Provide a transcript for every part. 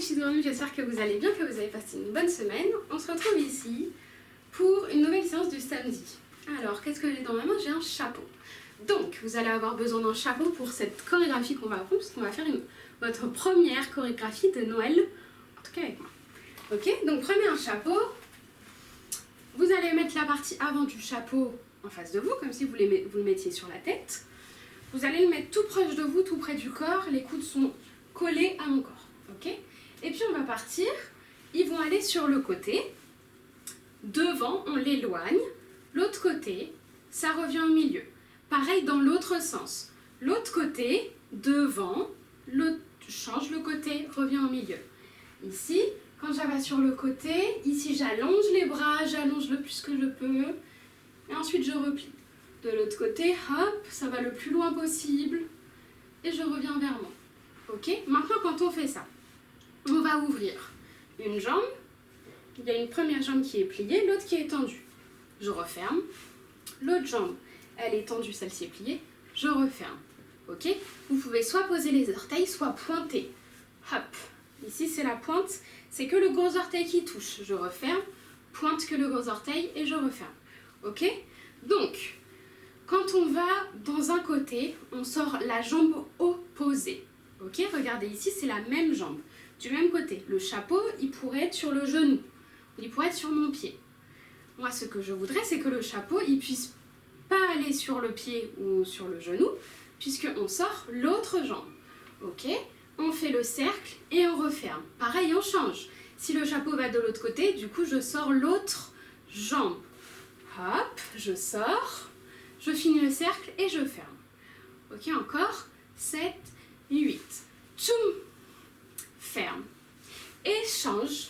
petites grenouilles, j'espère que vous allez bien, que vous avez passé une bonne semaine. On se retrouve ici pour une nouvelle séance du samedi. Alors, qu'est-ce que j'ai dans ma main? J'ai un chapeau. Donc, vous allez avoir besoin d'un chapeau pour cette chorégraphie qu'on va apprendre, parce qu'on va faire votre première chorégraphie de Noël, en tout cas avec moi. Ok, donc prenez un chapeau. Vous allez mettre la partie avant du chapeau en face de vous, comme si vous le mettiez sur la tête. Vous allez le mettre tout proche de vous, tout près du corps. Les coudes sont collés à mon corps. Ok? Et puis on va partir. Ils vont aller sur le côté. Devant, on l'éloigne. L'autre côté, ça revient au milieu. Pareil dans l'autre sens. L'autre côté, devant, change le côté, revient au milieu. Ici, quand j'avais sur le côté, ici j'allonge les bras, j'allonge le plus que je peux. Et ensuite je replie. De l'autre côté, hop, ça va le plus loin possible. Et je reviens vers moi. Ok? Maintenant, quand on fait ça, on va ouvrir une jambe. Il y a une première jambe qui est pliée, l'autre qui est tendue. Je referme. L'autre jambe, elle est tendue, celle-ci est pliée. Je referme. Ok? Vous pouvez soit poser les orteils, soit pointer. Hop. Ici, c'est la pointe. C'est que le gros orteil qui touche. Je referme. Pointe que le gros orteil et je referme. Ok? Donc, quand on va dans un côté, on sort la jambe opposée. Ok? Regardez ici, c'est la même jambe. Du même côté. Le chapeau, il pourrait être sur le genou. Il pourrait être sur mon pied. Moi, ce que je voudrais, c'est que le chapeau, il puisse pas aller sur le pied ou sur le genou, puisqu'on sort l'autre jambe. Ok? On fait le cercle et on referme. Pareil, on change. Si le chapeau va de l'autre côté, du coup, je sors l'autre jambe. Hop, je sors. Je finis le cercle et je ferme. Ok, encore. 7, 8. Tchoum. Ferme. Et change.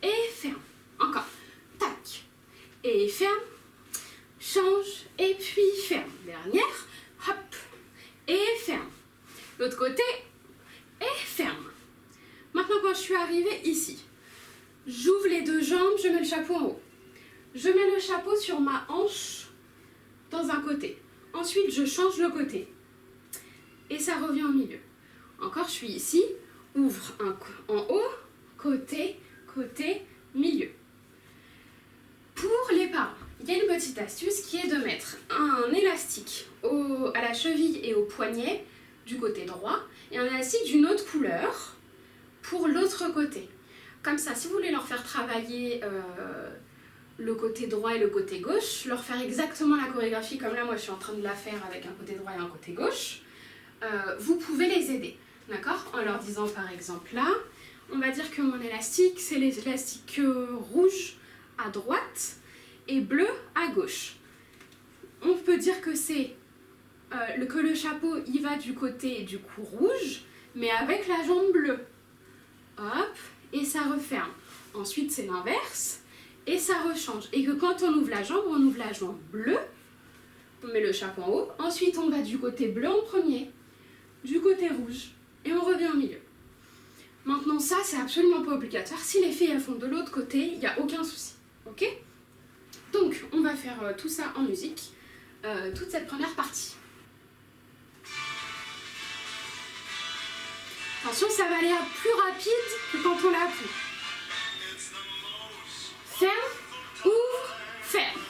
Et ferme. Encore. Tac. Et ferme. Change. Et puis ferme. Dernière. Hop. Et ferme. L'autre côté. Et ferme. Maintenant, quand je suis arrivée ici, j'ouvre les deux jambes, je mets le chapeau en haut. Je mets le chapeau sur ma hanche dans un côté. Ensuite, je change le côté. Et ça revient au milieu. Encore, je suis ici. Ouvre en haut, côté, côté, milieu. Pour les parents, il y a une petite astuce qui est de mettre un élastique à la cheville et au poignet du côté droit et un élastique d'une autre couleur pour l'autre côté. Comme ça, si vous voulez leur faire travailler le côté droit et le côté gauche, leur faire exactement la chorégraphie comme là, moi je suis en train de la faire avec un côté droit et un côté gauche, vous pouvez les aider, d'accord? En leur disant par exemple là, on va dire que mon élastique, c'est l'élastique rouge à droite et bleu à gauche. On peut dire que c'est que le chapeau, il va du côté du coup rouge, mais avec la jambe bleue. Hop, et ça referme. Ensuite, c'est l'inverse, et ça rechange. Et que quand on ouvre la jambe bleue, on met le chapeau en haut, ensuite on va du côté bleu en premier, du côté rouge, et on revient au milieu. Maintenant ça, c'est absolument pas obligatoire. Si les filles elles font de l'autre côté, il n'y a aucun souci. Ok? Donc, on va faire tout ça en musique, toute cette première partie. Attention, ça va aller plus rapide que quand on l'a appris. Ferme, ouvre, ferme.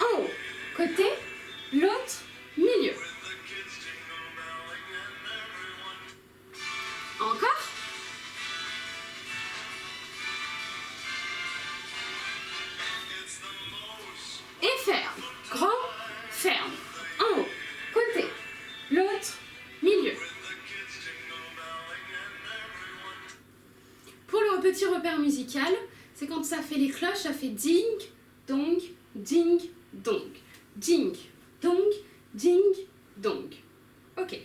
En haut, côté, l'autre, milieu. Encore. Et ferme. Grand, ferme. En haut, côté, l'autre, milieu. Pour le petit repère musical, c'est quand ça fait les cloches, ça fait ding, dong, ding, dong. Ding, dong, ding, dong. Ok.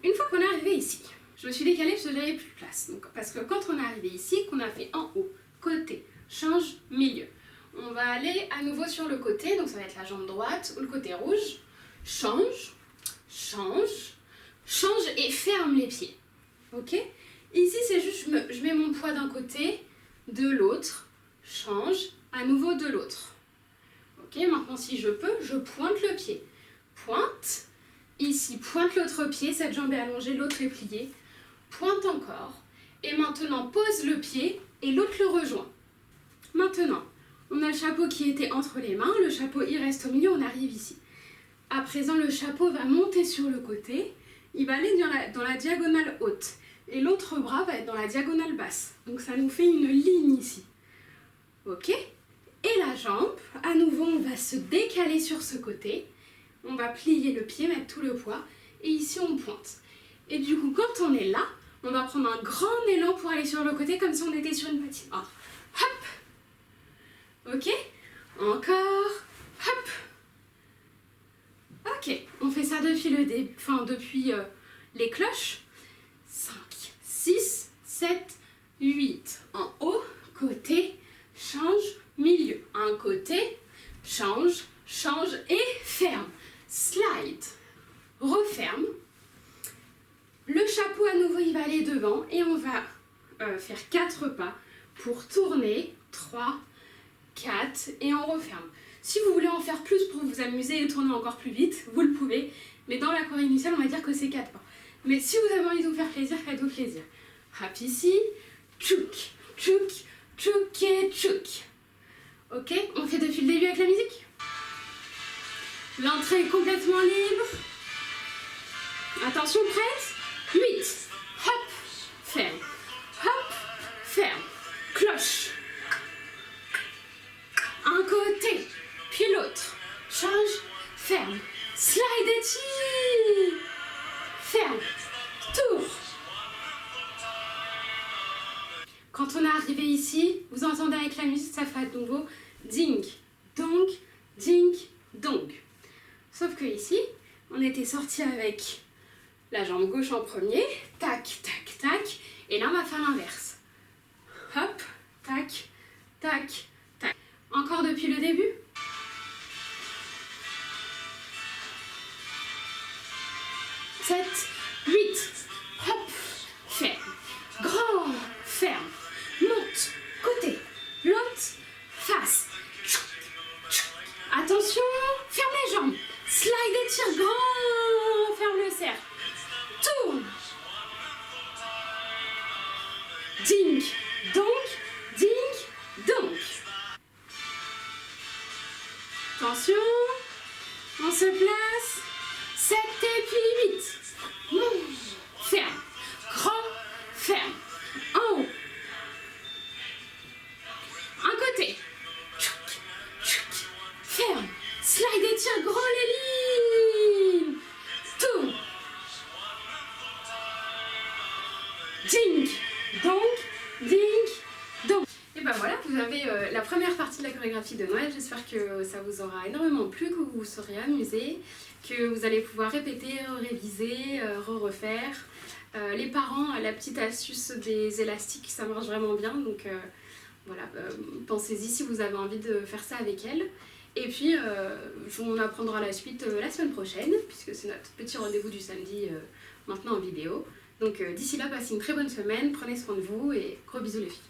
Une fois qu'on est arrivé ici, je me suis décalée parce que j'avais plus de place. Donc, parce que quand on est arrivé ici, qu'on a fait en haut, côté, change, milieu. On va aller à nouveau sur le côté, donc ça va être la jambe droite ou le côté rouge. Change, change, change et ferme les pieds. Ok? Ici, c'est juste, je mets mon poids d'un côté, de l'autre, change, à nouveau de l'autre. Ok, maintenant si je peux, je pointe le pied. Pointe, ici, pointe l'autre pied, cette jambe est allongée, l'autre est pliée. Pointe encore, Et maintenant, pose le pied et l'autre le rejoint. Maintenant, on a le chapeau qui était entre les mains, le chapeau il reste au milieu, on arrive ici. À présent, le chapeau va monter sur le côté, il va aller dans la diagonale haute. Et l'autre bras va être dans la diagonale basse. Donc ça nous fait une ligne ici. Ok? Et la jambe, à nouveau, on va se décaler sur ce côté. On va plier le pied, mettre tout le poids. Et ici, on pointe. Et du coup, quand on est là, on va prendre un grand élan pour aller sur le côté, comme si on était sur une patinoire. Hop! Ok? Encore. Hop! Ok, on fait ça depuis depuis les cloches. 5, 6, 7, 8. En haut, côté, change, milieu. Un côté, change, change et ferme. Slide. Referme. Le chapeau à nouveau, il va aller devant et on va faire 4 pas pour tourner. 3, 4 et on referme. Si vous voulez en faire plus pour vous amuser et tourner encore plus vite, vous le pouvez. Mais dans la choré initiale, on va dire que c'est 4 pas. Mais si vous avez envie de vous faire plaisir, faites-vous plaisir. Hop ici, tchouk, tchouk, tchouk et tchouk. Ok, on fait depuis le début avec la musique. L'entrée est complètement libre. Attention, prête. 8. Hop, ferme. Hop, ferme. Cloche. Un côté, puis l'autre. Change, ferme. Slide et tire. Ferme. Tour. Quand on est arrivé ici, vous entendez avec la musique, ça fait de nouveau ding, dong, ding, dong. Sauf que ici, on était sorti avec la jambe gauche en premier, tac, tac, tac, et là on va faire l'inverse. Hop, tac, tac, tac. Encore depuis le début. Sept, 8, hop, ferme, grand, ferme, monte, côté, l'autre, face. Attention, ferme les jambes, slide et tire grand, ferme le cercle, tourne. Ding, donc, ding, donc. Attention, on se place, 7 et puis 8. Ferme, grand, ferme, en haut. Un côté, ferme, slide et tire grand les lignes. Tourne. Ding, donc, ding, donc. Et ben voilà, vous avez la première partie de la chorégraphie de Noël. J'espère que ça vous aura énormément plu, que vous vous serez amusés, que vous allez pouvoir répéter, réviser, refaire. Les parents, la petite astuce des élastiques, ça marche vraiment bien. Donc voilà, pensez-y si vous avez envie de faire ça avec elle. Et puis, on apprendra la suite la semaine prochaine, puisque c'est notre petit rendez-vous du samedi maintenant en vidéo. Donc d'ici là, passez une très bonne semaine, prenez soin de vous et gros bisous les filles.